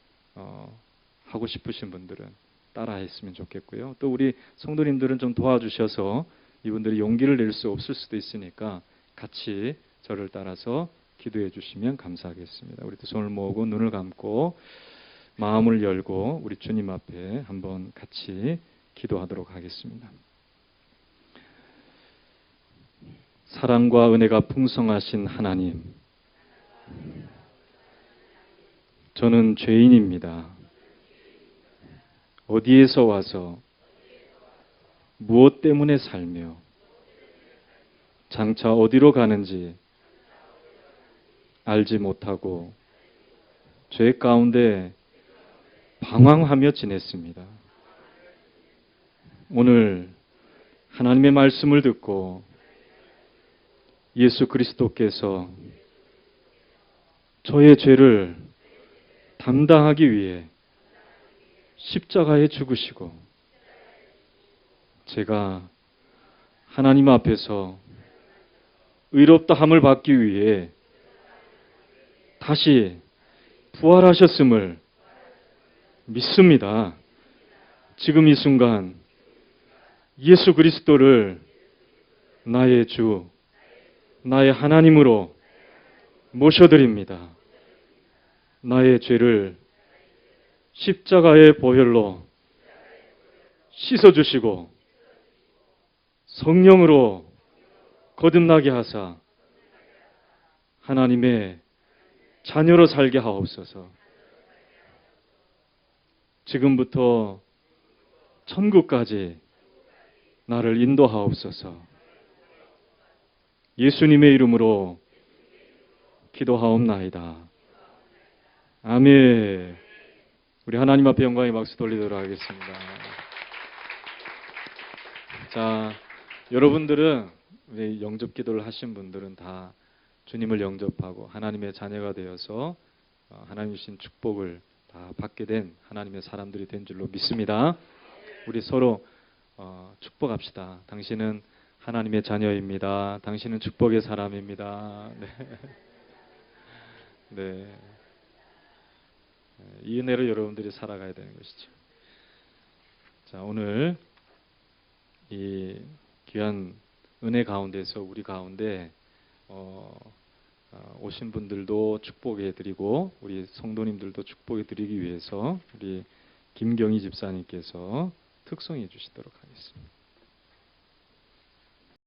[SPEAKER 1] 하고 싶으신 분들은 따라 했으면 좋겠고요. 또 우리 성도님들은 좀 도와주셔서 이분들이 용기를 낼 수 없을 수도 있으니까 같이 저를 따라서 기도해 주시면 감사하겠습니다. 우리 두 손을 모으고 눈을 감고 마음을 열고 우리 주님 앞에 한번 같이 기도하도록 하겠습니다. 사랑과 은혜가 풍성하신 하나님, 저는 죄인입니다. 어디에서 와서 무엇 때문에 살며 장차 어디로 가는지 알지 못하고 죄 가운데 방황하며 지냈습니다. 오늘 하나님의 말씀을 듣고 예수 그리스도께서 저의 죄를 담당하기 위해 십자가에 죽으시고 제가 하나님 앞에서 의롭다함을 받기 위해 다시 부활하셨음을 믿습니다. 지금 이 순간 예수 그리스도를 나의 주, 나의 하나님으로 모셔드립니다. 나의 죄를 십자가의 보혈로 씻어주시고 성령으로 거듭나게 하사 하나님의 자녀로 살게 하옵소서. 지금부터 천국까지 나를 인도하옵소서. 예수님의 이름으로 기도하옵나이다. 아멘. 우리 하나님 앞에 영광의 박수 돌리도록 하겠습니다. 자, 여러분들은 우리 영접 기도를 하신 분들은 다 주님을 영접하고 하나님의 자녀가 되어서 하나님 주신 축복을 다 받게 된 하나님의 사람들이 된 줄로 믿습니다. 우리 서로 축복합시다. 당신은 하나님의 자녀입니다. 당신은 축복의 사람입니다. 네. 네. 이 은혜로 여러분들이 살아가야 되는 것이죠. 자, 오늘 이 귀한 은혜 가운데서 우리 가운데 오신 분들도 축복해 드리고 우리 성도님들도 축복해 드리기 위해서 우리 김경희 집사님께서 특송해 주시도록 하겠습니다.